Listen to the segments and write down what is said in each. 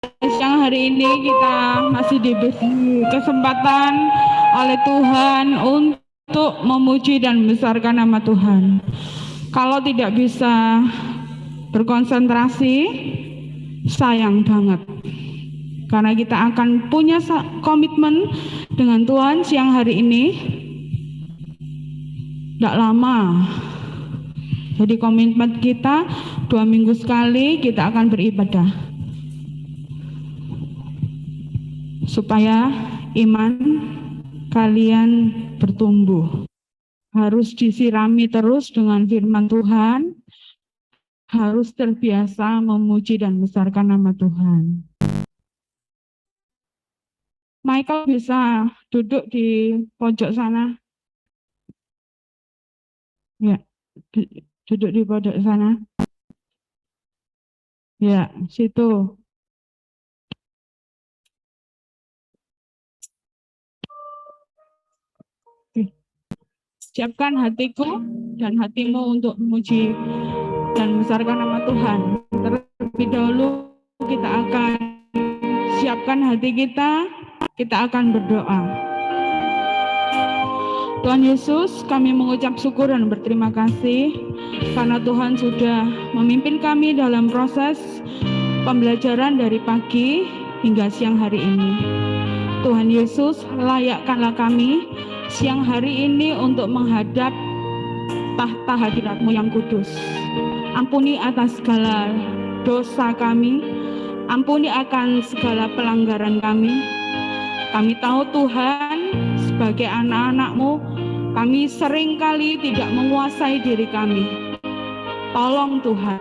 siang hari ini kita masih diberi kesempatan oleh Tuhan untuk memuji dan membesarkan nama Tuhan. Kalau tidak bisa berkonsentrasi, sayang banget. Karena kita akan punya komitmen dengan Tuhan siang hari ini. Tidak lama. Jadi komitmen kita 2 minggu sekali kita akan beribadah. Supaya iman kalian bertumbuh. Harus disirami terus dengan firman Tuhan. Harus terbiasa memuji dan membesarkan nama Tuhan. Michael bisa duduk di pojok sana. Ya, duduk di pojok sana. Ya, situ. Siapkan hatiku dan hatimu untuk memuji dan membesarkan nama Tuhan. Terlebih dahulu kita akan siapkan hati kita akan berdoa. Tuhan Yesus, kami mengucap syukur dan berterima kasih karena Tuhan sudah memimpin kami dalam proses pembelajaran dari pagi hingga siang hari ini. Tuhan Yesus, layakkanlah kami siang hari ini untuk menghadap tahta hadirat-Mu yang kudus. Ampuni atas segala dosa kami, ampuni akan segala pelanggaran kami. Kami tahu Tuhan, sebagai anak-anak-Mu, kami seringkali tidak menguasai diri kami. Tolong Tuhan,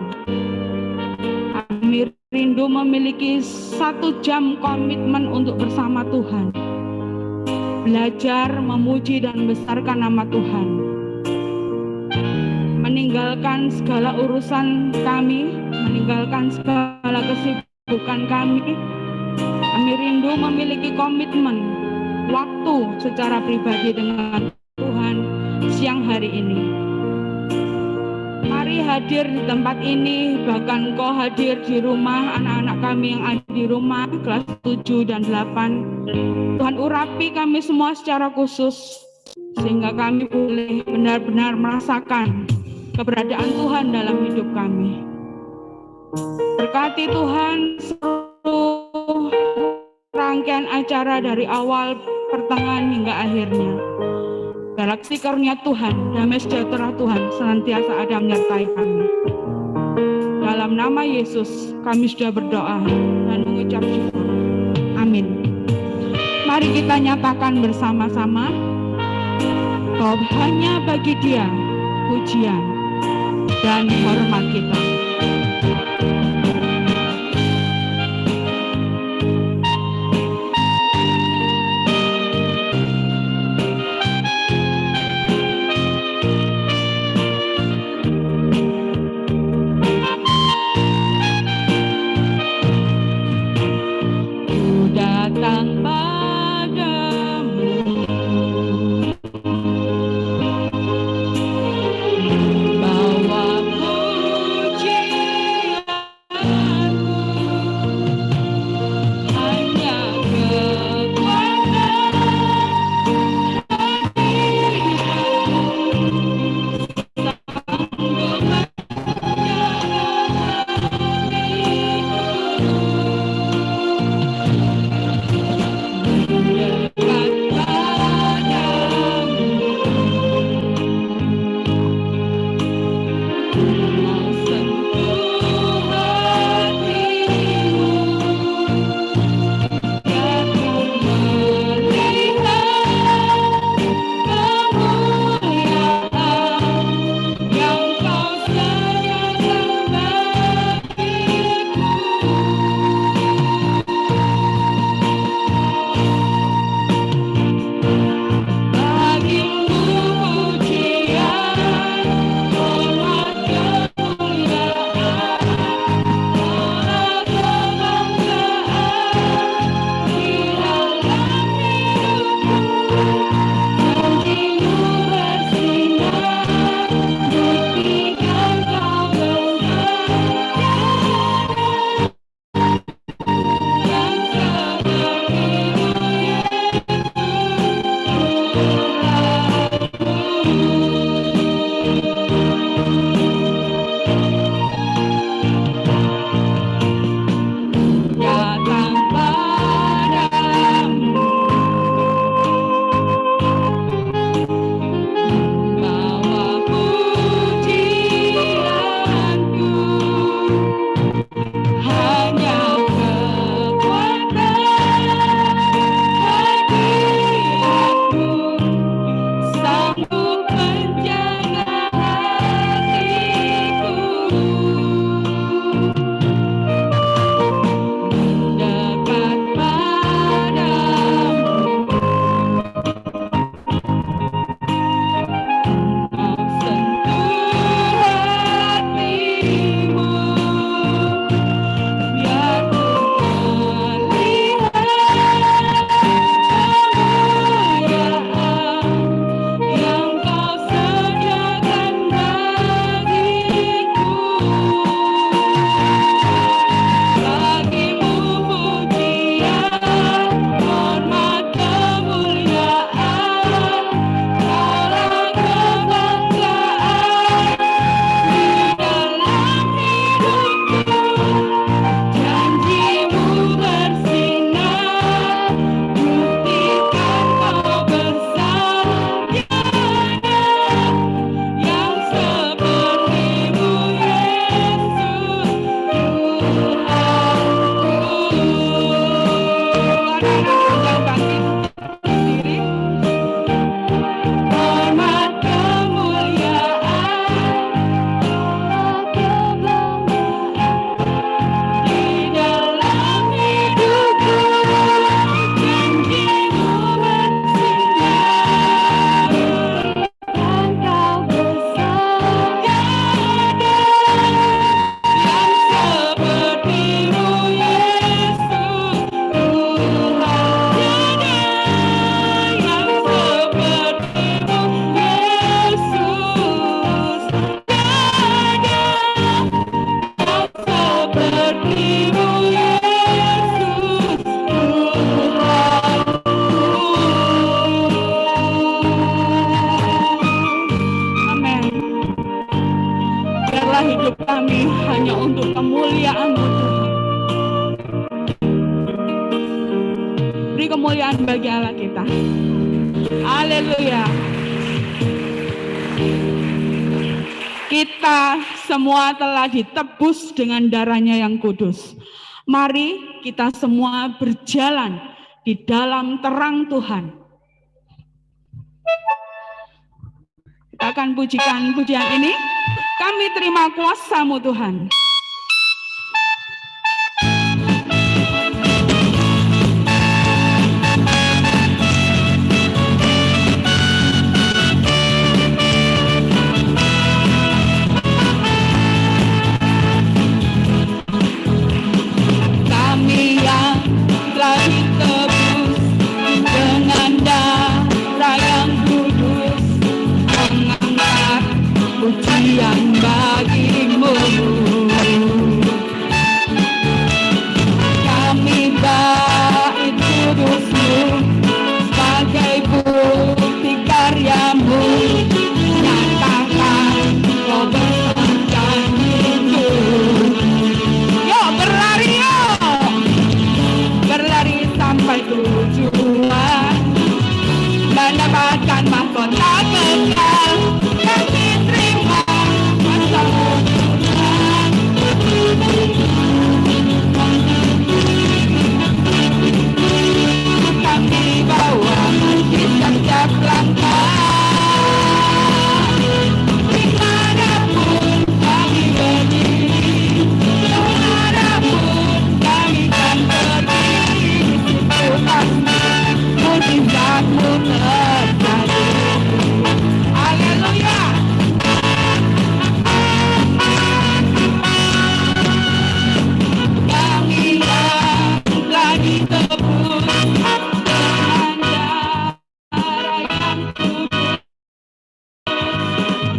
kami rindu memiliki 1 jam komitmen untuk bersama Tuhan. Belajar memuji dan membesarkan nama Tuhan. Meninggalkan segala urusan kami, meninggalkan segala kesibukan kami. Kami rindu memiliki komitmen waktu secara pribadi dengan Tuhan siang hari ini. Mari hadir di tempat ini, bahkan Engkau hadir di rumah anak-anak kami yang ada di rumah kelas 7 dan 8. Tuhan urapi kami semua secara khusus, sehingga kami boleh benar-benar merasakan keberadaan Tuhan dalam hidup kami. Berkati Tuhan seluruh rangkaian acara dari awal, pertengahan hingga akhirnya. Galaksi karunia Tuhan, damai sejahtera Tuhan senantiasa ada menyertai kami. Dalam nama Yesus kami sudah berdoa dan mengucap syukur. Amin. Mari kita nyatakan bersama-sama bahwa hanya bagi Dia pujian dan hormat kita. puji kemuliaan bagi Allah kita. Haleluya. Kita semua telah ditebus dengan darahnya yang kudus. Mari kita semua berjalan di dalam terang Tuhan. Kita akan pujikan pujian ini. Kami terima kuasa-Mu Tuhan. Pujian bagimu, kami bait kudus-Mu sebagai bukti karya-Mu, nyatakan Kau berjanji-Mu. Yuk berlari sampai tujuan, mendapatkan mahkota kekal. Kami terima kuasa-Mu Tuhan. Kami bawa di setiap langkah, dimanapun kami berdiri, dimanapun kami kan pergi, di situ pasti mujizat-Mu terjadi. Haleluya. Kami yang telah ditebus dengan darah yang kudus,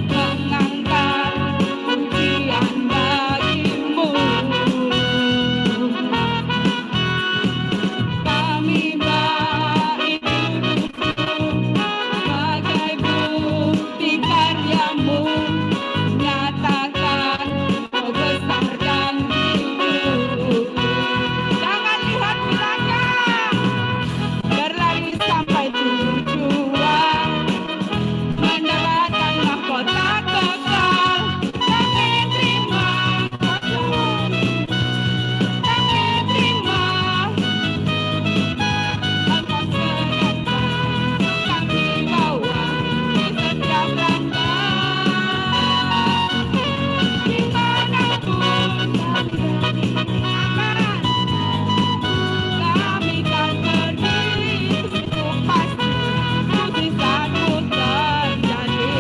mengangkat pujian bagi-Mu. Kami bait kudus-Mu sebagai bukti karya-Mu, nyatakan Kau besar janji-Mu. Jangan lihat belakang, berlari sampai tujuan, mendapatkan mahkota kekal. Kami terima kuasa-Mu, kami terima engkau serahkan, kami bawa di setiap langkah, dimanapun kami berdiri, aman. Kami kan pergi, situ pasti mujizat-Mu terjadi.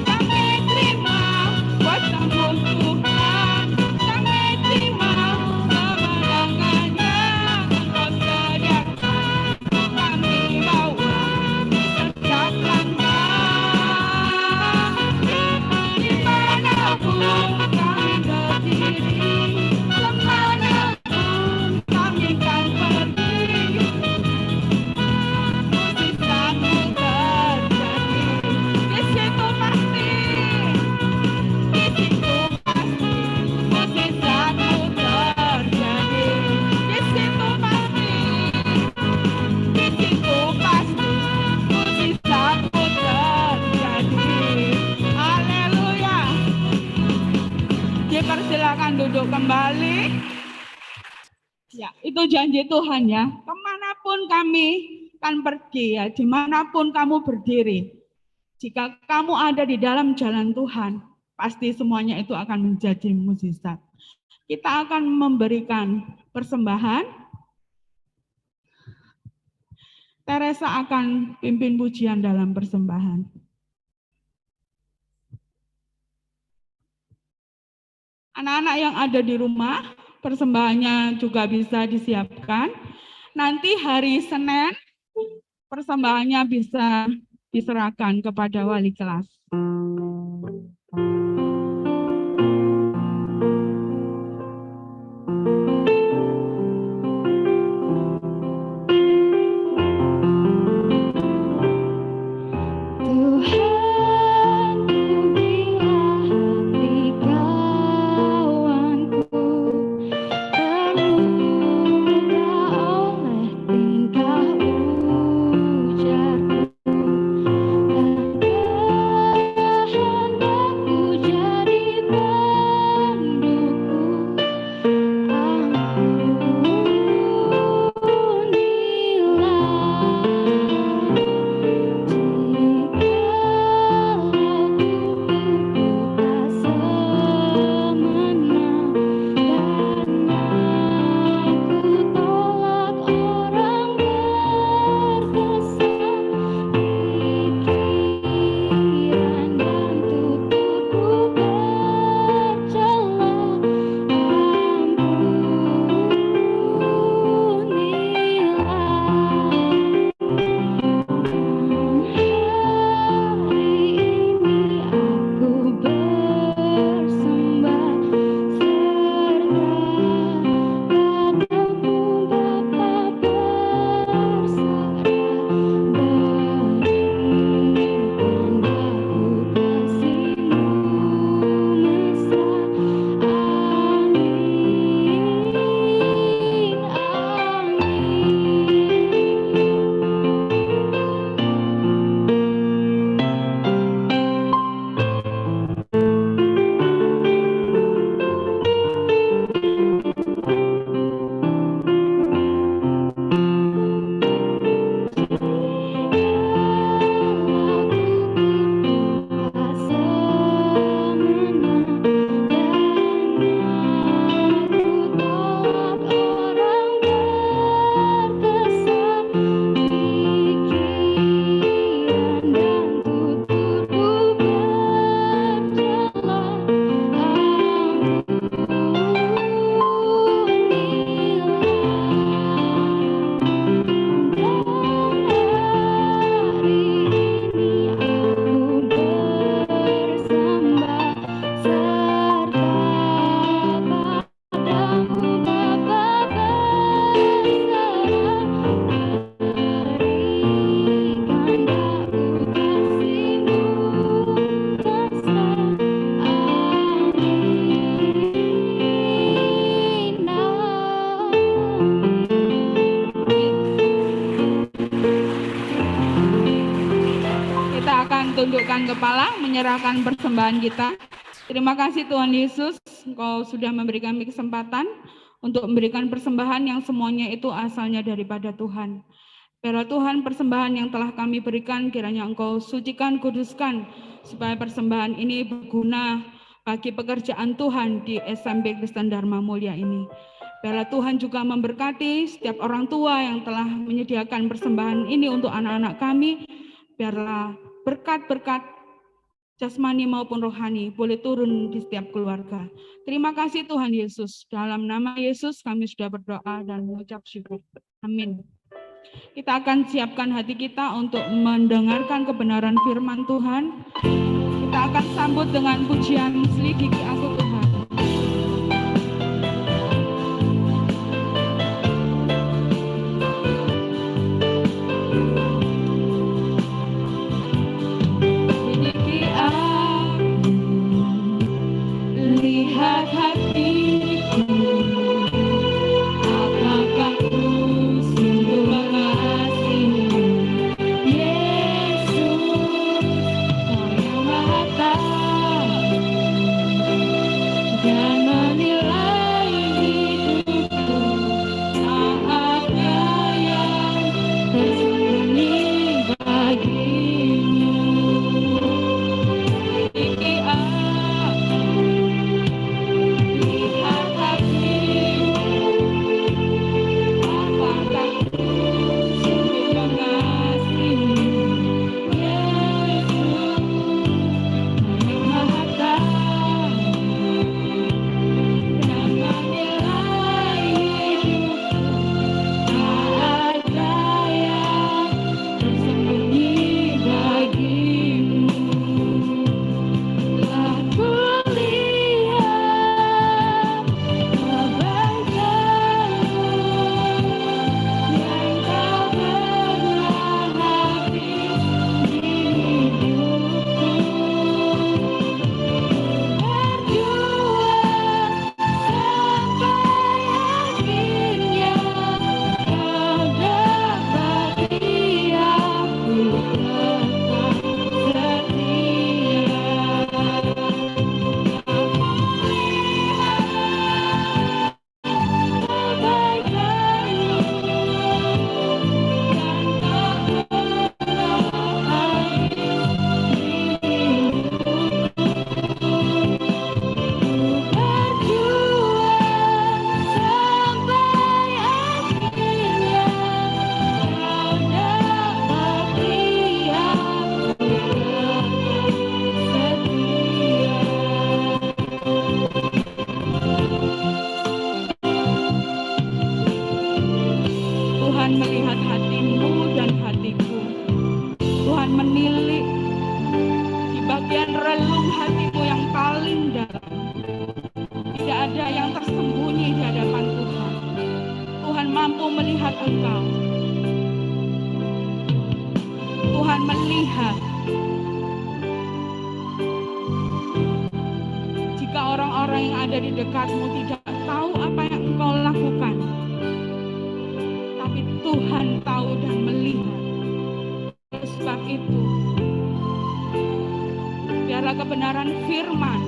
Kami terima kuasa-Mu Tuhan. Kami terima kemenangannya Engkau sediakan. Kami bawa di setiap langkah, dimanapun kami berdiri, kemanapun kami kan pergi, mujizat-Mu terjadi. Di situ pasti mujizat-Mu terjadi. Di situ pasti mujizat-Mu terjadi. Haleluya. Dipersilakan duduk kembali. Ya, itu janji Tuhan ya. Kemanapun kami kan pergi ya, dimanapun kamu berdiri. Jika kamu ada di dalam jalan Tuhan, pasti semuanya itu akan menjadi mukjizat. Kita akan memberikan persembahan. Teresa akan pimpin pujian dalam persembahan. Anak-anak yang ada di rumah, persembahannya juga bisa disiapkan. Nanti hari Senin, persembahannya bisa diserahkan kepada wali kelas. tundukkan kepala, menyerahkan persembahan kita. Terima kasih Tuhan Yesus, Engkau sudah memberikan kami kesempatan untuk memberikan persembahan yang semuanya itu asalnya daripada Tuhan. Biarlah Tuhan persembahan yang telah kami berikan kiranya Engkau sucikan, kuduskan, supaya persembahan ini berguna bagi pekerjaan Tuhan di SMP Kristen Dharma Mulia ini. Biarlah Tuhan juga memberkati setiap orang tua yang telah menyediakan persembahan ini untuk anak-anak kami. Biarlah berkat-berkat jasmani maupun rohani boleh turun di setiap keluarga. Terima kasih Tuhan Yesus. Dalam nama Yesus kami sudah berdoa dan mengucap syukur. Amin. Kita akan siapkan hati kita untuk mendengarkan kebenaran firman Tuhan. Kita akan sambut dengan pujian Selidiki Aku Tuhan. Lihat hatiku, apakah ku sungguh mengasihimu, Yesus, Kau yang Maha Tahu dan menilai hidupku, tak ada yang tersembunyi bagimu. Selidiki aku, lihat hatiku, apakah ku sungguh mengasihimu, Yesus, Kau yang Maha Tahu dan menilai hidupku, tak ada yang tersembunyi bagimu. Telah kulihat kebaikan-Mu yang Kau pernah habis di hidupku. Berjuang sampai akhirnya Kau dapati aku tetap setia. Tuhan melihat hatimu dan hatiku. Tuhan menilik di bagian relung hatimu yang paling dalam. Tidak ada yang tersembunyi di hadapan Tuhan. Tuhan mampu melihat engkau. Tuhan melihat jika orang-orang yang ada di dekatmu tidak tahu apa yang engkau lakukan. Tapi Tuhan tahu dan melihat. Oleh sebab itu, biarlah kebenaran firman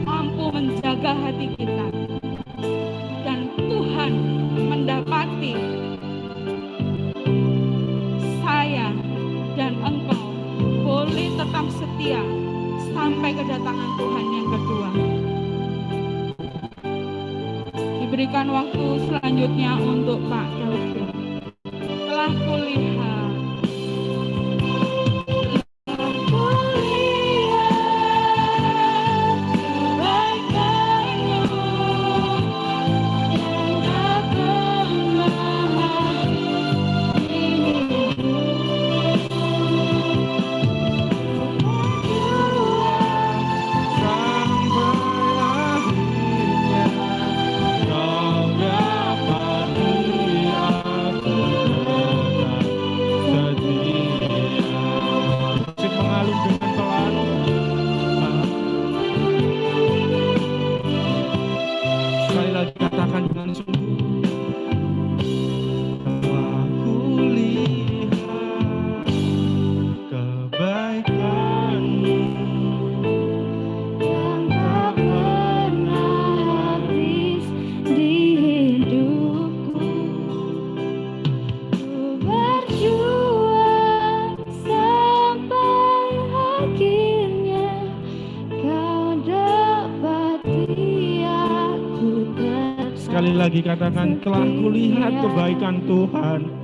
mampu menjaga hati kita. Dan Tuhan mendapati saya dan engkau boleh tetap setia sampai kedatangan Tuhan yang kedua. Diberikan waktu selanjutnya untuk Pak Daud. Telah kulihat kebaikan lagi katakan, telah kulihat kebaikan Tuhan.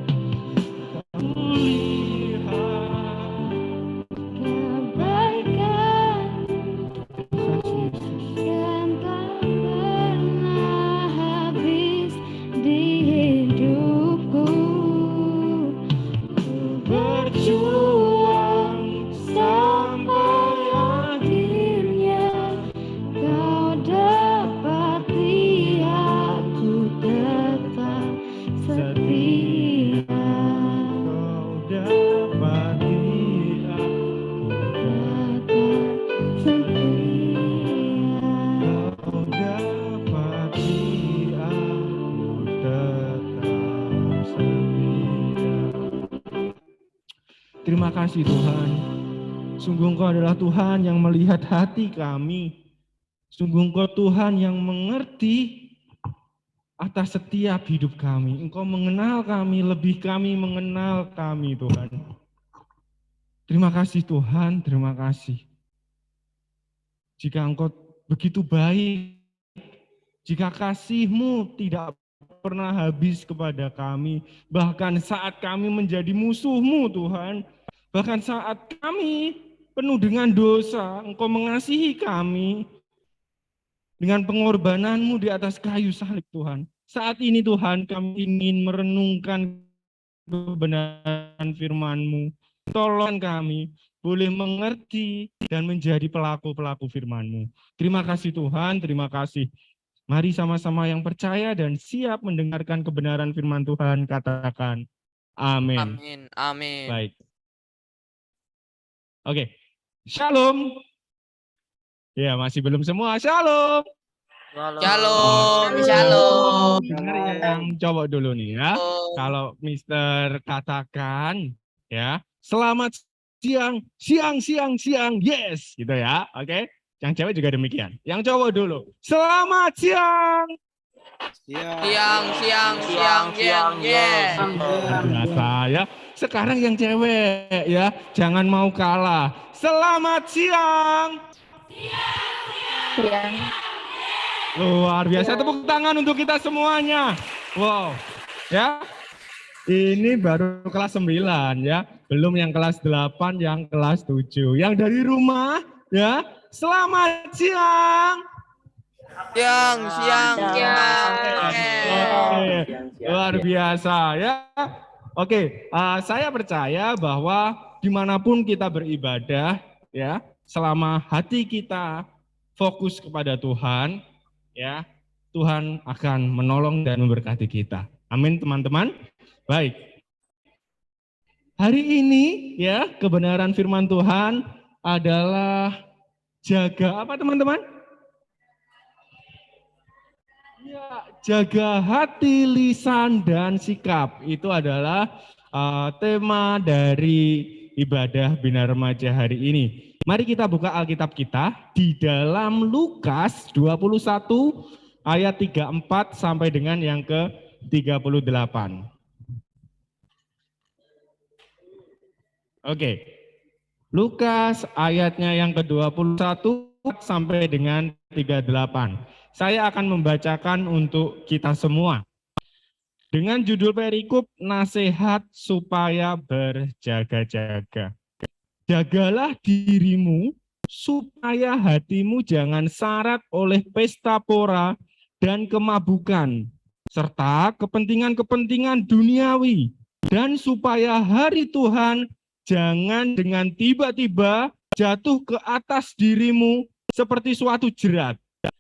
Terima kasih Tuhan. Sungguh Engkau adalah Tuhan yang melihat hati kami. Sungguh Engkau Tuhan yang mengerti atas setiap hidup kami. Engkau mengenal kami, lebih kami mengenal kami Tuhan. Terima kasih Tuhan, terima kasih. Jika Engkau begitu baik, jika kasih-Mu tidak pernah habis kepada kami, bahkan saat kami menjadi musuh-Mu Tuhan, bahkan saat kami penuh dengan dosa, Engkau mengasihi kami dengan pengorbanan-Mu di atas kayu salib Tuhan. Saat ini Tuhan kami ingin merenungkan kebenaran firman-Mu. Tolong kami boleh mengerti dan menjadi pelaku-pelaku firman-Mu. Terima kasih Tuhan, terima kasih. Mari sama-sama yang percaya dan siap mendengarkan kebenaran firman Tuhan, katakan amin. Amin. Amin. Baik. Oke. Shalom. Ya, masih belum semua. Shalom. Shalom. Shalom. Dengar yang cowok dulu nih ya. Kalau Mister katakan ya, selamat siang, siang, yes, gitu ya. Oke. Yang cewek juga demikian. Yang cowok dulu. Selamat siang. Siang, yes. Biasa ya. Sekarang yang cewek ya, jangan mau kalah. Selamat siang. Siang. Luar biasa, tepuk tangan untuk kita semuanya. Wow. Ya. Ini baru kelas 9 ya. Belum yang kelas 8, yang kelas 7. Yang dari rumah ya. Selamat siang. Siang. Oke. Luar biasa ya. Oke, saya percaya bahwa dimanapun kita beribadah ya, selama hati kita fokus kepada Tuhan, ya, Tuhan akan menolong dan memberkati kita. Amin, teman-teman. Baik. Hari ini ya, kebenaran firman Tuhan adalah jaga apa, teman-teman? Ya, jaga hati, lisan, dan sikap. Itu adalah tema dari ibadah Bina Remaja hari ini. Mari kita buka Alkitab kita di dalam Lukas 21 ayat 34 sampai dengan yang ke-38. Oke. Lukas ayatnya yang ke-21 sampai dengan 38. Saya akan membacakan untuk kita semua. Dengan judul perikop, nasihat supaya berjaga-jaga. Jagalah dirimu supaya hatimu jangan syarat oleh pesta pora dan kemabukan, serta kepentingan-kepentingan duniawi, dan supaya hari Tuhan jangan dengan tiba-tiba jatuh ke atas dirimu seperti suatu jerat.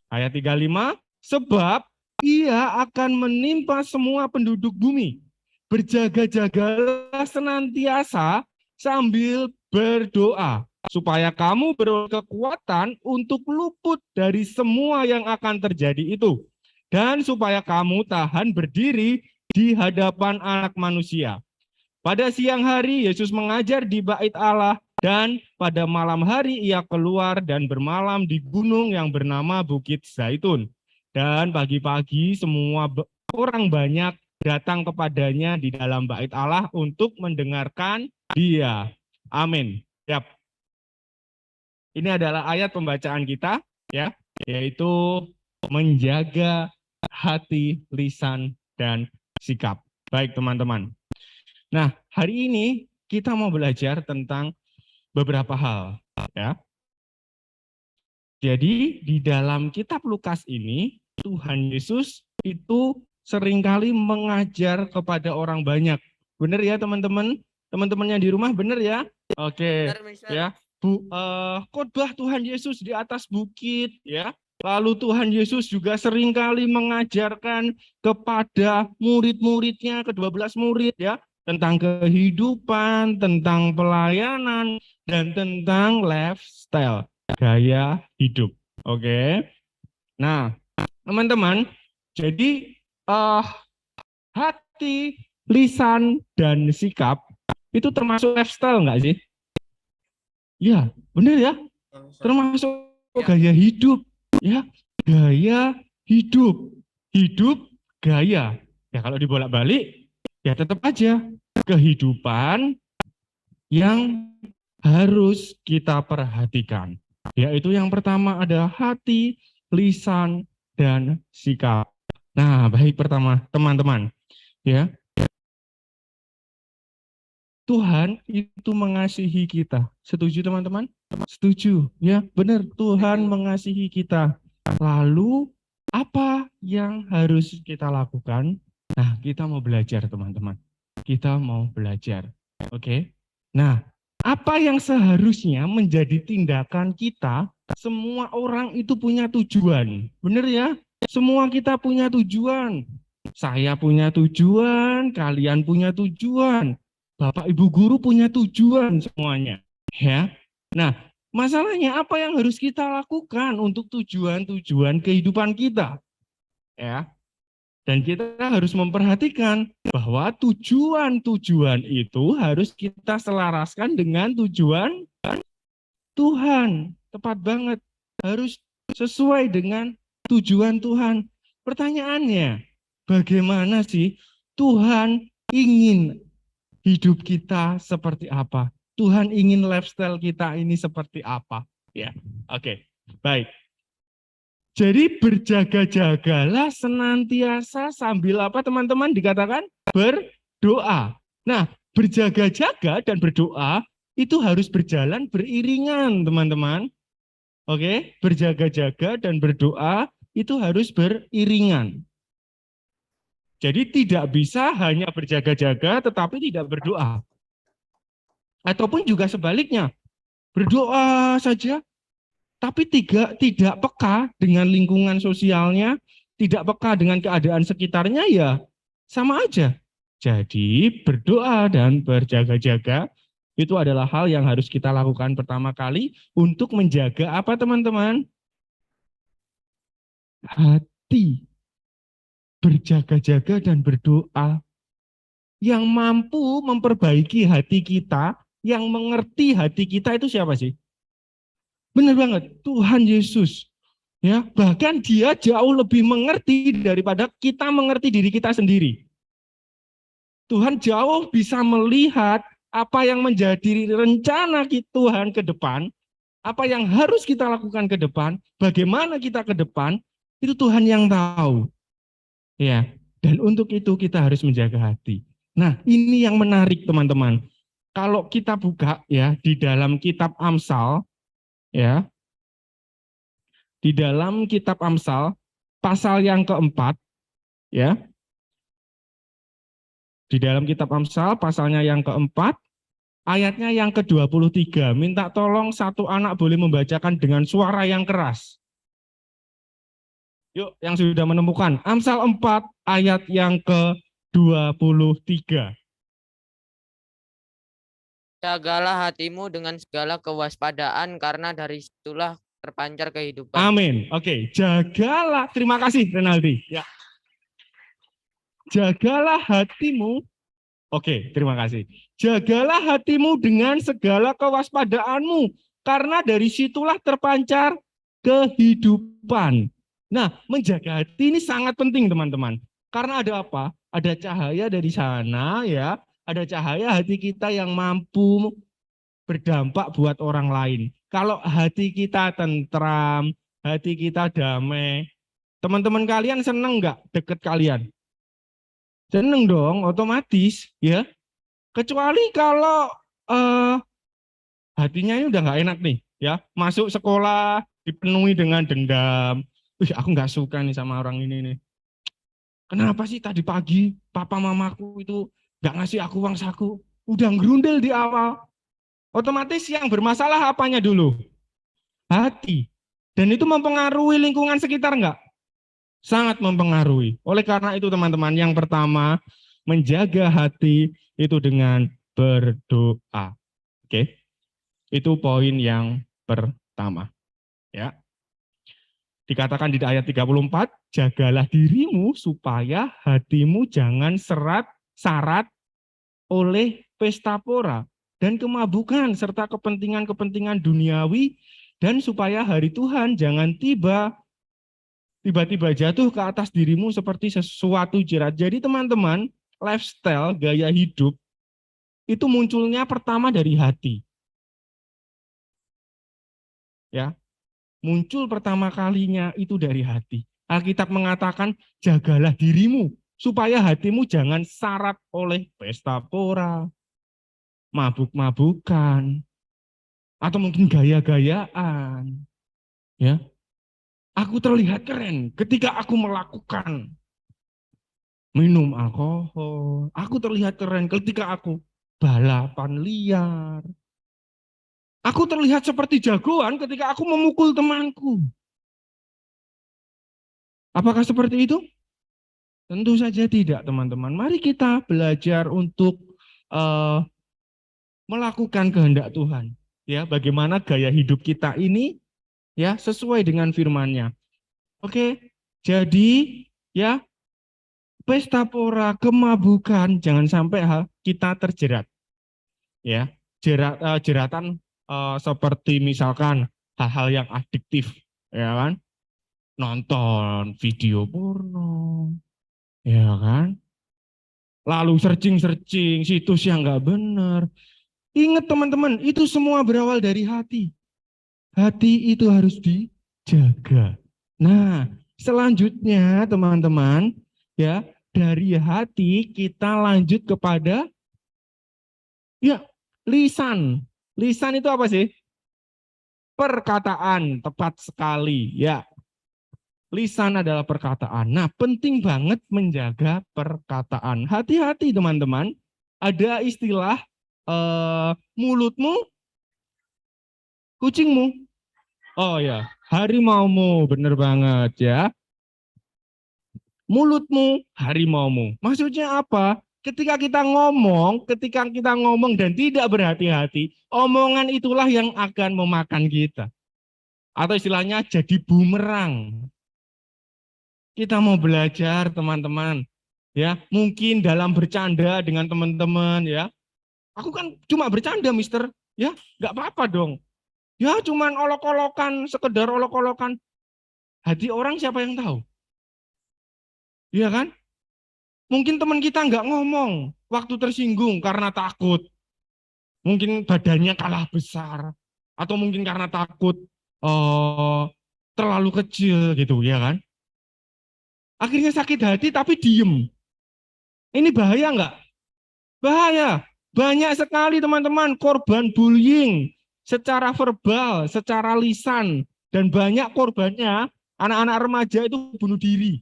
Ayat 35, sebab ia akan menimpa semua penduduk bumi. Berjaga-jagalah senantiasa sambil berdoa, supaya kamu beroleh kekuatan untuk luput dari semua yang akan terjadi itu, dan supaya kamu tahan berdiri di hadapan Anak Manusia. Pada siang hari Yesus mengajar di Bait Allah, dan pada malam hari ia keluar dan bermalam di gunung yang bernama Bukit Zaitun. Dan pagi-pagi semua orang banyak datang kepadanya di dalam Bait Allah untuk mendengarkan dia. Amin. Yap. Ini adalah ayat pembacaan kita, ya, yaitu menjaga hati, lisan, dan sikap. Baik teman-teman. Nah, hari ini kita mau belajar tentang beberapa hal. Ya. Jadi di dalam kitab Lukas ini, Tuhan Yesus itu seringkali mengajar kepada orang banyak. Benar ya teman-teman? Teman-temannya di rumah benar ya? Oke, Benar, Mister. ya. Khotbah Tuhan Yesus di atas bukit, ya. Lalu Tuhan Yesus juga seringkali mengajarkan kepada murid-muridnya, ke-12 murid ya, tentang kehidupan, tentang pelayanan, dan tentang lifestyle, gaya hidup. Oke. Nah, teman-teman, jadi hati, lisan, dan sikap itu termasuk lifestyle enggak sih? Ya, benar ya. Termasuk gaya hidup, ya, gaya hidup, hidup, gaya. Ya kalau dibolak-balik, ya tetap aja kehidupan yang harus kita perhatikan. Yaitu yang pertama ada hati, lisan, dan sikap. Nah, baik pertama teman-teman, ya. Tuhan itu mengasihi kita. Setuju teman-teman? Setuju. Ya, benar. Tuhan mengasihi kita. Lalu apa yang harus kita lakukan? Nah, kita mau belajar teman-teman. Kita mau belajar. Oke. Nah, apa yang seharusnya menjadi tindakan kita? Semua orang itu punya tujuan. Benar ya? Semua kita punya tujuan. Saya punya tujuan, kalian punya tujuan. Bapak Ibu guru punya tujuan semuanya, ya. Nah, masalahnya apa yang harus kita lakukan untuk tujuan-tujuan kehidupan kita, ya. Dan kita harus memperhatikan bahwa tujuan-tujuan itu harus kita selaraskan dengan tujuan Tuhan. Tepat banget, harus sesuai dengan tujuan Tuhan. Pertanyaannya, bagaimana sih Tuhan ingin hidup kita seperti apa? Tuhan ingin lifestyle kita ini seperti apa? Ya, oke, baik. Jadi berjaga-jagalah senantiasa sambil apa teman-teman dikatakan? Berdoa. Nah, berjaga-jaga dan berdoa itu harus berjalan beriringan teman-teman. Oke, berjaga-jaga dan berdoa itu harus beriringan. Jadi tidak bisa hanya berjaga-jaga tetapi tidak berdoa. Ataupun juga sebaliknya, berdoa saja tapi tidak peka dengan lingkungan sosialnya, tidak peka dengan keadaan sekitarnya, ya sama aja. Jadi berdoa dan berjaga-jaga itu adalah hal yang harus kita lakukan pertama kali untuk menjaga apa teman-teman? Hati. Berjaga-jaga dan berdoa. Yang mampu memperbaiki hati kita, yang mengerti hati kita itu siapa sih? Benar banget, Tuhan Yesus. Ya, bahkan dia jauh lebih mengerti daripada kita mengerti diri kita sendiri. Tuhan jauh bisa melihat apa yang menjadi rencana Tuhan ke depan, apa yang harus kita lakukan ke depan, bagaimana kita ke depan, itu Tuhan yang tahu. Ya, dan untuk itu kita harus menjaga hati. Nah, ini yang menarik teman-teman. Kalau kita buka ya di dalam kitab Amsal, ya, di dalam kitab Amsal pasal yang keempat, ya, di dalam kitab Amsal pasalnya yang keempat, ayatnya yang ke-23, minta tolong satu anak boleh membacakan dengan suara yang keras. Yuk, yang sudah menemukan. Amsal 4 ayat yang ke-23. Jagalah hatimu dengan segala kewaspadaan karena dari situlah terpancar kehidupan. Amin. Oke, jagalah. Terima kasih Renaldi. Ya. Jagalah hatimu. Oke, terima kasih. Jagalah hatimu dengan segala kewaspadaanmu karena dari situlah terpancar kehidupan. Nah, menjaga hati ini sangat penting teman-teman. Karena ada apa? Ada cahaya dari sana ya, ada cahaya hati kita yang mampu berdampak buat orang lain. Kalau hati kita tentram, hati kita damai, Teman-teman kalian seneng nggak deket kalian? Seneng dong, otomatis ya. Kecuali kalau hatinya ini udah nggak enak nih, ya. Masuk sekolah dipenuhi dengan dendam. Aku nggak suka nih sama orang ini nih. Kenapa sih tadi pagi papa mamaku itu nggak ngasih aku uang saku? Udah ngerundel di awal. Otomatis yang bermasalah apanya dulu? Hati. Dan itu mempengaruhi lingkungan sekitar nggak? Sangat mempengaruhi. Oleh karena itu teman-teman, yang pertama, menjaga hati itu dengan berdoa. Oke, itu poin yang pertama. Ya. Dikatakan di ayat 34, jagalah dirimu supaya hatimu jangan syarat oleh pesta pora dan kemabukan serta kepentingan-kepentingan duniawi, dan supaya hari Tuhan jangan tiba-tiba jatuh ke atas dirimu seperti sesuatu jerat. Jadi teman-teman, lifestyle, gaya hidup itu munculnya pertama dari hati. Ya, muncul pertama kalinya itu dari hati. Alkitab mengatakan, jagalah dirimu supaya hatimu jangan syarat oleh pesta pora, mabuk-mabukan, atau mungkin gaya-gayaan. Ya, aku terlihat keren ketika aku melakukan minum alkohol. Aku terlihat keren ketika aku balapan liar. Aku terlihat seperti jagoan ketika aku memukul temanku. Apakah seperti itu? Tentu saja tidak, teman-teman. Mari kita belajar untuk melakukan kehendak Tuhan. Ya, bagaimana gaya hidup kita ini ya sesuai dengan firman-Nya. Oke, jadi ya pesta pora, kemabukan, jangan sampai kita terjerat. Ya, jeratan seperti misalkan hal-hal yang adiktif, ya kan? Nonton video porno, ya kan? Lalu searching situs yang nggak benar. Ingat teman-teman, itu semua berawal dari hati. Hati itu harus dijaga. Nah, selanjutnya teman-teman, ya, dari hati kita lanjut kepada ya lisan. Lisan itu apa sih? Perkataan, tepat sekali. Ya, lisan adalah perkataan. Nah, penting banget menjaga perkataan. Hati-hati teman-teman. Ada istilah mulutmu, kucingmu. Oh ya, harimaumu, bener banget ya. Mulutmu, harimaumu. Maksudnya apa? Ketika kita ngomong dan tidak berhati-hati, omongan itulah yang akan memakan kita. Atau istilahnya jadi bumerang. Kita mau belajar teman-teman, ya mungkin dalam bercanda dengan teman-teman ya. Aku kan cuma bercanda mister, ya nggak apa-apa dong. Ya cuman olok-olokan, sekedar olok-olokan. Hati orang siapa yang tahu? Iya kan? Mungkin teman kita nggak ngomong waktu tersinggung karena takut. Mungkin badannya kalah besar. Atau mungkin karena takut terlalu kecil gitu ya kan. Akhirnya sakit hati tapi diem. Ini bahaya nggak? Bahaya. Banyak sekali teman-teman korban bullying secara verbal, secara lisan. Dan banyak korbannya anak-anak remaja itu bunuh diri.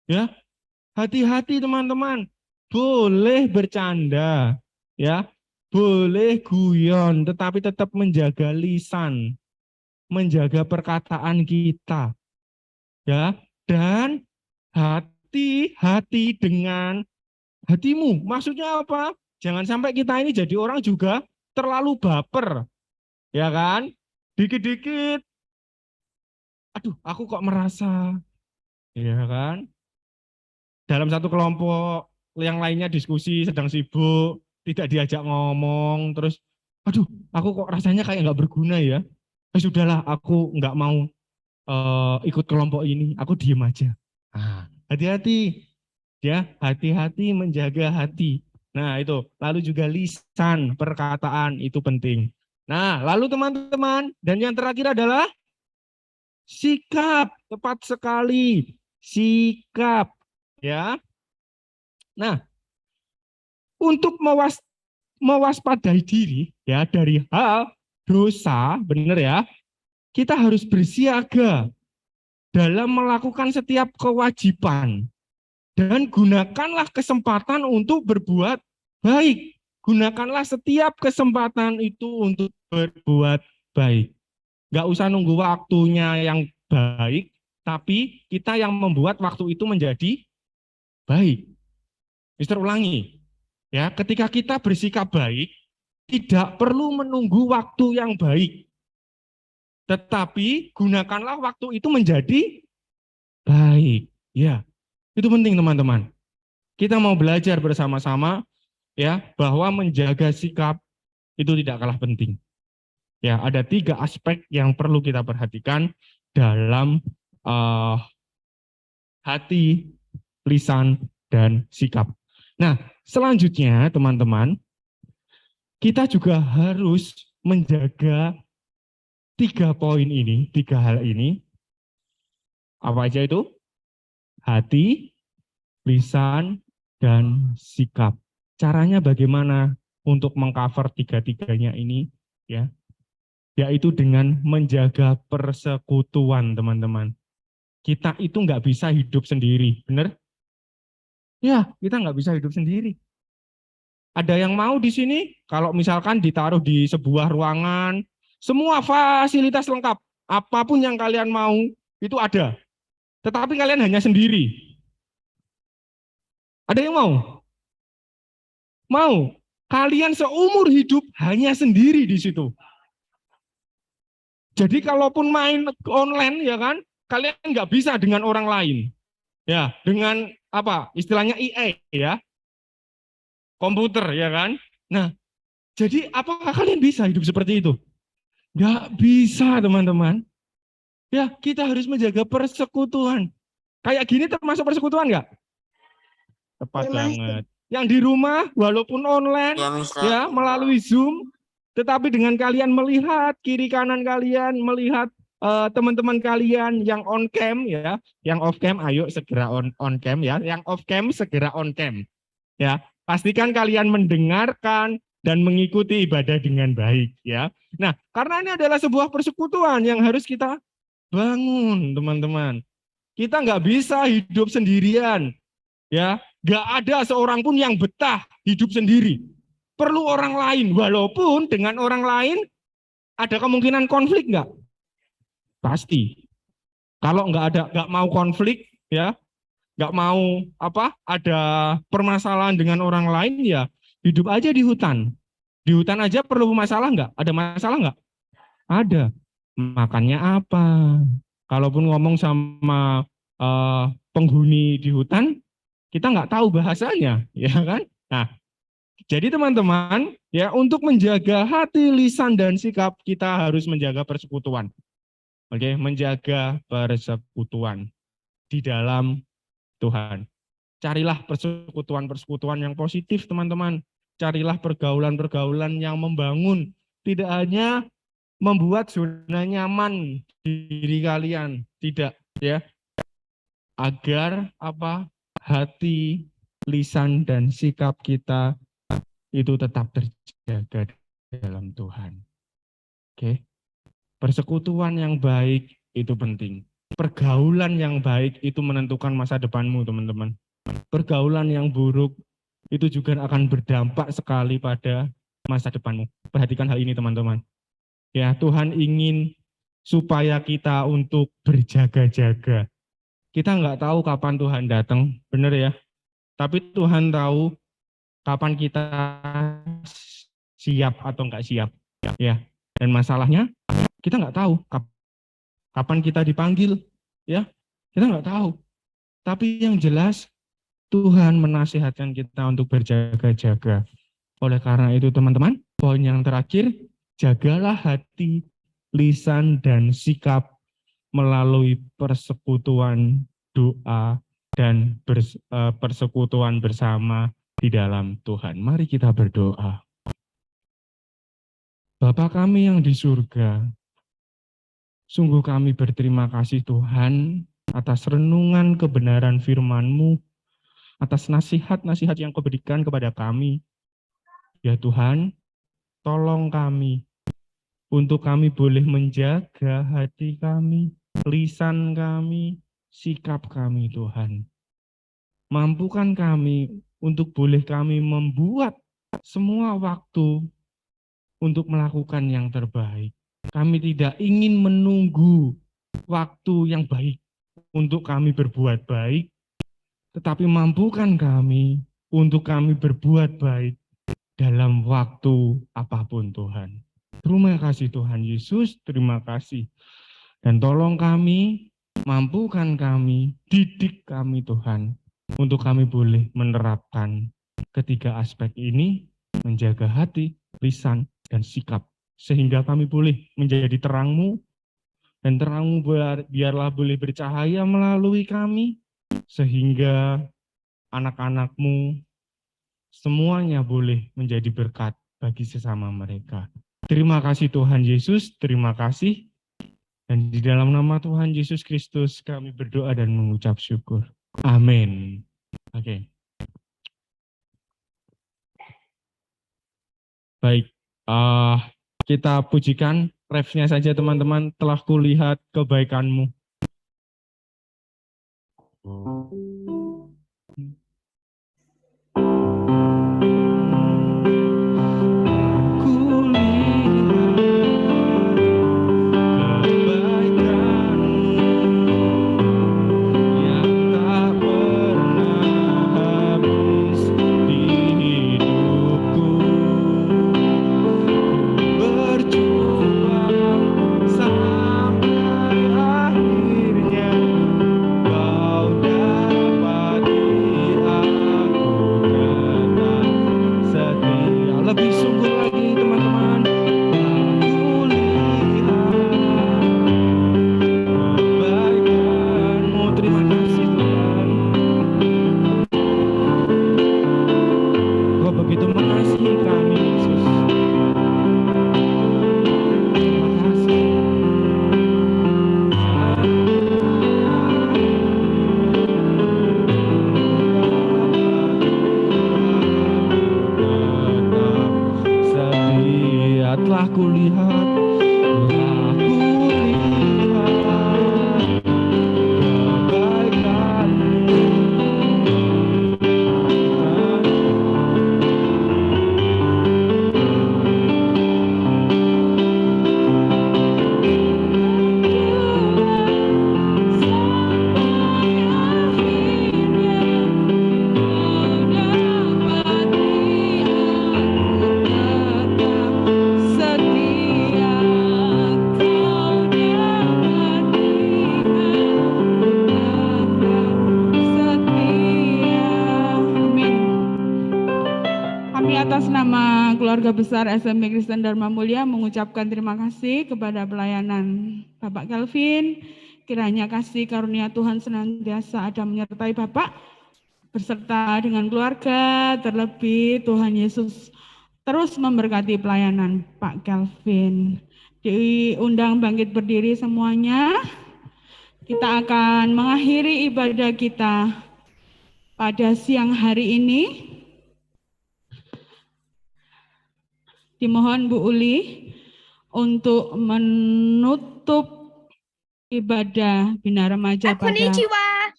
Ya, hati-hati teman-teman. Boleh bercanda, ya, boleh guyon, tetapi tetap menjaga lisan, menjaga perkataan kita, ya. Dan hati-hati dengan hatimu. Maksudnya apa? Jangan sampai kita ini jadi orang juga terlalu baper, ya kan? Dikit-dikit, aduh, aku kok merasa, ya kan? Dalam satu kelompok, yang lainnya diskusi, sedang sibuk, tidak diajak ngomong, terus, aduh, aku kok rasanya kayak nggak berguna ya. Sudahlah, aku nggak mau ikut kelompok ini, aku diem aja. Nah, hati-hati, ya, hati-hati menjaga hati. Nah, itu. Lalu juga lisan, perkataan, itu penting. Nah, lalu teman-teman, dan yang terakhir adalah Sikap, tepat sekali. Sikap, ya. Nah, untuk mewaspadai diri ya dari hal dosa, benar ya, kita harus bersiaga dalam melakukan setiap kewajiban dan gunakanlah kesempatan untuk berbuat baik. Gunakanlah setiap kesempatan itu untuk berbuat baik. Nggak usah nunggu waktunya yang baik, tapi kita yang membuat waktu itu menjadi baik. Mister ulangi, ya, ketika kita bersikap baik, tidak perlu menunggu waktu yang baik, tetapi gunakanlah waktu itu menjadi baik. Ya, itu penting teman-teman. Kita mau belajar bersama-sama ya bahwa menjaga sikap itu tidak kalah penting. Ya, ada 3 aspek yang perlu kita perhatikan dalam hati, lisan, dan sikap. Nah, selanjutnya teman-teman, kita juga harus menjaga 3 poin ini, 3 hal ini. Apa aja itu? Hati, lisan, dan sikap. Caranya bagaimana untuk mengcover 3-tiganya ini? Ya, yaitu dengan menjaga persekutuan, teman-teman. Kita itu nggak bisa hidup sendiri, benar? Ya, kita nggak bisa hidup sendiri. Ada yang mau di sini, kalau misalkan ditaruh di sebuah ruangan, semua fasilitas lengkap, apapun yang kalian mau, itu ada. Tetapi kalian hanya sendiri. Ada yang mau? Mau. Kalian seumur hidup hanya sendiri di situ. Jadi kalaupun main online, ya kan, kalian nggak bisa dengan orang lain. Ya, dengan apa? Istilahnya EA, ya. Komputer, ya kan. Nah, jadi apakah kalian bisa hidup seperti itu? Nggak bisa, teman-teman. Ya, kita harus menjaga persekutuan. Kayak gini termasuk persekutuan nggak? Tepat banget. Yang di rumah, walaupun online, ya melalui Zoom, tetapi dengan kalian melihat kiri kanan kalian, melihat teman-teman kalian yang on cam, ya, yang off cam, ayo segera on cam, ya, yang off cam segera on cam, ya. Pastikan kalian mendengarkan dan mengikuti ibadah dengan baik, ya. Nah, karena ini adalah sebuah persekutuan yang harus kita bangun, teman-teman. Kita nggak bisa hidup sendirian, ya. Nggak ada seorang pun yang betah hidup sendiri. Perlu orang lain, walaupun dengan orang lain ada kemungkinan konflik nggak? Pasti. Kalau nggak mau konflik, ya, nggak mau ada permasalahan dengan orang lain, ya hidup aja di hutan. Di hutan aja perlu masalah nggak? Ada masalah nggak? Ada. Makannya apa? Kalaupun ngomong sama penghuni di hutan, kita nggak tahu bahasanya, ya kan? Nah, jadi teman-teman, ya untuk menjaga hati, lisan, dan sikap, kita harus menjaga persekutuan. Oke, menjaga persekutuan di dalam Tuhan. Carilah persekutuan-persekutuan yang positif, teman-teman. Carilah pergaulan-pergaulan yang membangun, tidak hanya membuat zona nyaman diri kalian, tidak, ya. Agar hati, lisan, dan sikap kita itu tetap terjaga dalam Tuhan. Oke. Persekutuan yang baik itu penting. Pergaulan yang baik itu menentukan masa depanmu, teman-teman. Pergaulan yang buruk itu juga akan berdampak sekali pada masa depanmu. Perhatikan hal ini, teman-teman. Ya, Tuhan ingin supaya kita untuk berjaga-jaga. Kita nggak tahu kapan Tuhan datang, benar ya? Tapi Tuhan tahu kapan kita siap atau nggak siap, ya. Dan masalahnya kita nggak tahu kapan kita dipanggil, ya. Kita nggak tahu. Tapi yang jelas Tuhan menasihatkan kita untuk berjaga-jaga. Oleh karena itu, teman-teman, poin yang terakhir, jagalah hati, lisan, dan sikap melalui persekutuan, doa, dan persekutuan bersama di dalam Tuhan. Mari kita berdoa. Bapa kami yang di surga, Sungguh kami berterima kasih Tuhan atas renungan kebenaran firman-Mu, atas nasihat-nasihat yang Kau berikan kepada kami. Ya Tuhan, tolong kami untuk kami boleh menjaga hati kami, lisan kami, sikap kami Tuhan. Mampukan kami untuk boleh kami membuat semua waktu untuk melakukan yang terbaik. Kami tidak ingin menunggu waktu yang baik untuk kami berbuat baik, tetapi mampukan kami untuk kami berbuat baik dalam waktu apapun Tuhan. Terima kasih Tuhan Yesus, terima kasih. Dan tolong kami, mampukan kami, didik kami Tuhan, untuk kami boleh menerapkan ketiga aspek ini, menjaga hati, lisan, dan sikap. Sehingga kami boleh menjadi terang-Mu, dan terang-Mu biarlah boleh bercahaya melalui kami, sehingga anak-anak-Mu semuanya boleh menjadi berkat bagi sesama mereka. Terima kasih Tuhan Yesus, terima kasih. Dan di dalam nama Tuhan Yesus Kristus kami berdoa dan mengucap syukur. Amin. Oke. Baik, kita pujikan refnya saja teman-teman. Telah kulihat kebaikan-Mu. Keluarga besar SMP Kristen Dharma Mulia mengucapkan terima kasih kepada pelayanan Bapak Kelvin. Kiranya kasih karunia Tuhan senantiasa ada menyertai Bapak beserta dengan keluarga, terlebih Tuhan Yesus terus memberkati pelayanan Pak Kelvin. Diundang bangkit berdiri semuanya. Kita akan mengakhiri ibadah kita pada siang hari ini. Dimohon Bu Uli untuk menutup ibadah Bina Remaja pada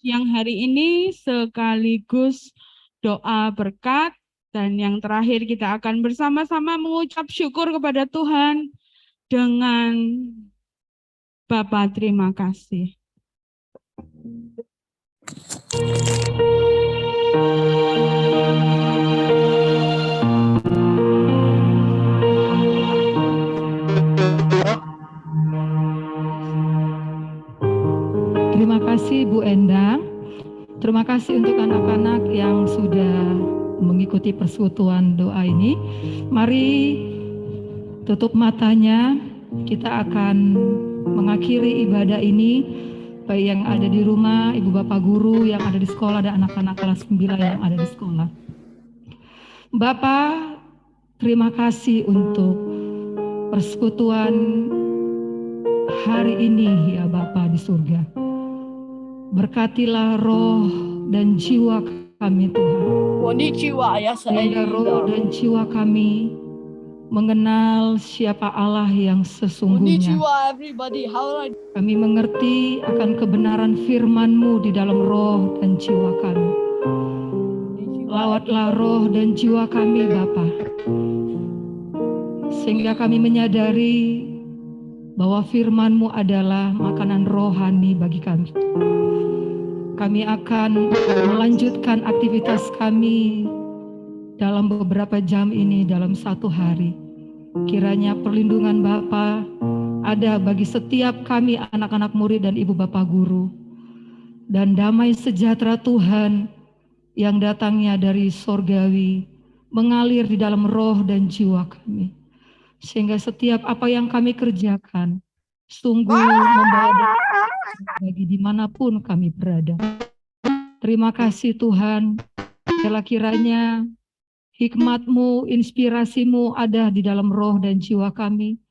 siang hari ini sekaligus doa berkat, dan yang terakhir kita akan bersama-sama mengucap syukur kepada Tuhan dengan Bapa terima kasih. Terima kasih Bu Endang. Terima kasih untuk anak-anak yang sudah mengikuti persekutuan doa ini. Mari tutup matanya. Kita akan mengakhiri ibadah ini, baik yang ada di rumah, ibu bapak guru yang ada di sekolah, dan anak-anak kelas 9 yang ada di sekolah. Bapak, terima kasih untuk persekutuan hari ini ya Bapa di surga. Berkatilah roh dan jiwa kami Tuhan. Sehingga roh dan jiwa kami mengenal siapa Allah yang sesungguhnya. Kami mengerti akan kebenaran firman-Mu di dalam roh dan jiwa kami. Lawatlah roh dan jiwa kami Bapa, sehingga kami menyadari bahwa firman-Mu adalah makanan rohani bagi kami. Kami akan melanjutkan aktivitas kami dalam beberapa jam ini dalam satu hari. Kiranya perlindungan Bapa ada bagi setiap kami anak-anak murid dan ibu bapak guru. Dan damai sejahtera Tuhan yang datangnya dari sorgawi mengalir di dalam roh dan jiwa kami. Sehingga setiap apa yang kami kerjakan sungguh membawa damai bagi dimanapun kami berada. Terima kasih Tuhan, biarlah kiranya hikmat-Mu, inspirasi-Mu ada di dalam roh dan jiwa kami,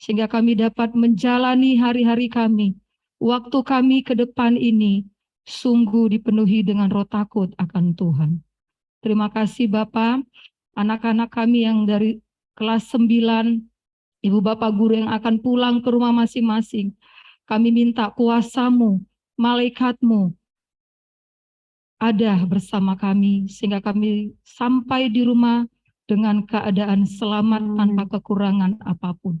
sehingga kami dapat menjalani hari-hari kami, waktu kami ke depan ini, sungguh dipenuhi dengan roh takut akan Tuhan. Terima kasih Bapak, anak-anak kami yang dari kelas 9, ibu bapak guru yang akan pulang ke rumah masing-masing. Kami minta kuasa-Mu, malaikat-Mu ada bersama kami, sehingga kami sampai di rumah dengan keadaan selamat tanpa kekurangan apapun.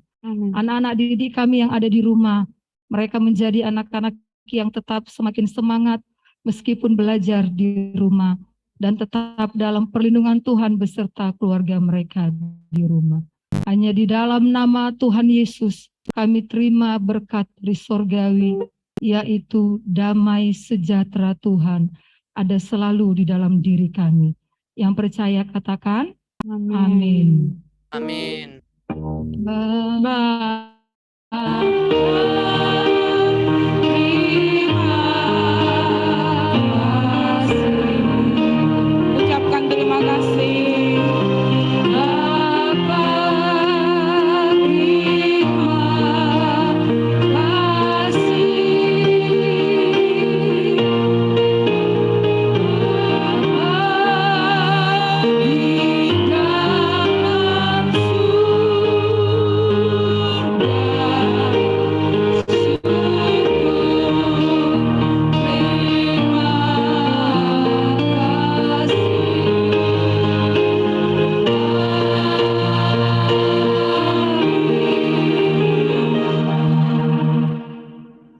Anak-anak didik kami yang ada di rumah, mereka menjadi anak-anak yang tetap semakin semangat meskipun belajar di rumah dan tetap dalam perlindungan Tuhan beserta keluarga mereka di rumah. Hanya di dalam nama Tuhan Yesus kami terima berkat dari sorgawi, yaitu damai sejahtera Tuhan ada selalu di dalam diri kami. Yang percaya katakan amin. Amin. Ucapkan terima kasih.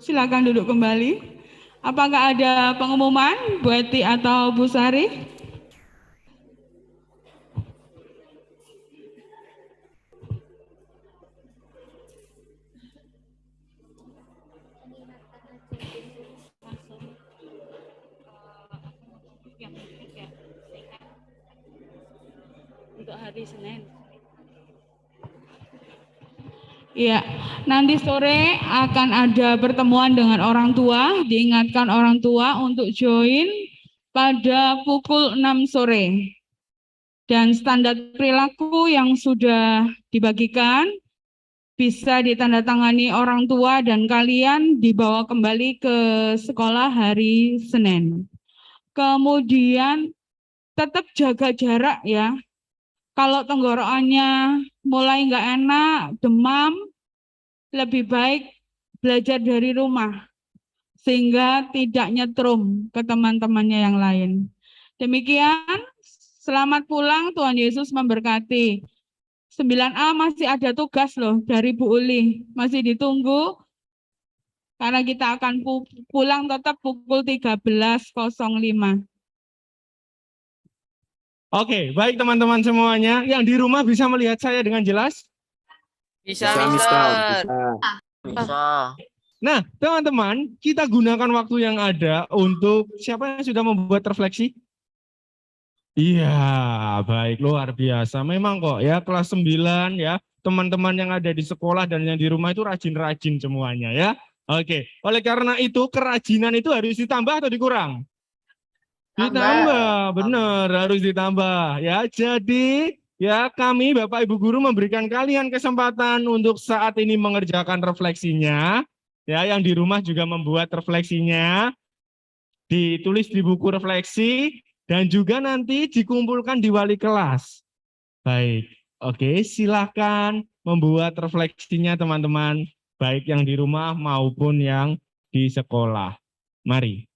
Silakan duduk kembali. Apakah ada pengumuman Bu Eti atau Bu Sari? Untuk hari Senin. Iya, nanti sore akan ada pertemuan dengan orang tua. Diingatkan orang tua untuk join pada pukul 6 sore. Dan standar perilaku yang sudah dibagikan bisa ditandatangani orang tua dan kalian dibawa kembali ke sekolah hari Senin. Kemudian tetap jaga jarak ya. Kalau tenggorokannya mulai nggak enak, demam, lebih baik belajar dari rumah sehingga tidak nyetrum ke teman-temannya yang lain. Demikian, selamat pulang, Tuhan Yesus memberkati. 9A masih ada tugas loh dari Bu Uli, masih ditunggu karena kita akan pulang tetap pukul 13.05. Oke, baik teman-teman semuanya. Yang di rumah bisa melihat saya dengan jelas? Bisa, Mister. Bisa. Nah, teman-teman, kita gunakan waktu yang ada untuk siapa yang sudah membuat refleksi? Iya, baik, luar biasa. Memang kok ya, kelas 9 ya, teman-teman yang ada di sekolah dan yang di rumah itu rajin-rajin semuanya ya. Oke, oleh karena itu kerajinan itu harus ditambah atau dikurang? Ditambah, benar, harus ditambah ya. Jadi Ya, kami Bapak Ibu Guru memberikan kalian kesempatan untuk saat ini mengerjakan refleksinya. Ya, yang di rumah juga membuat refleksinya, ditulis di buku refleksi, dan juga nanti dikumpulkan di wali kelas. Baik, oke, silakan membuat refleksinya teman-teman, baik yang di rumah maupun yang di sekolah. Mari.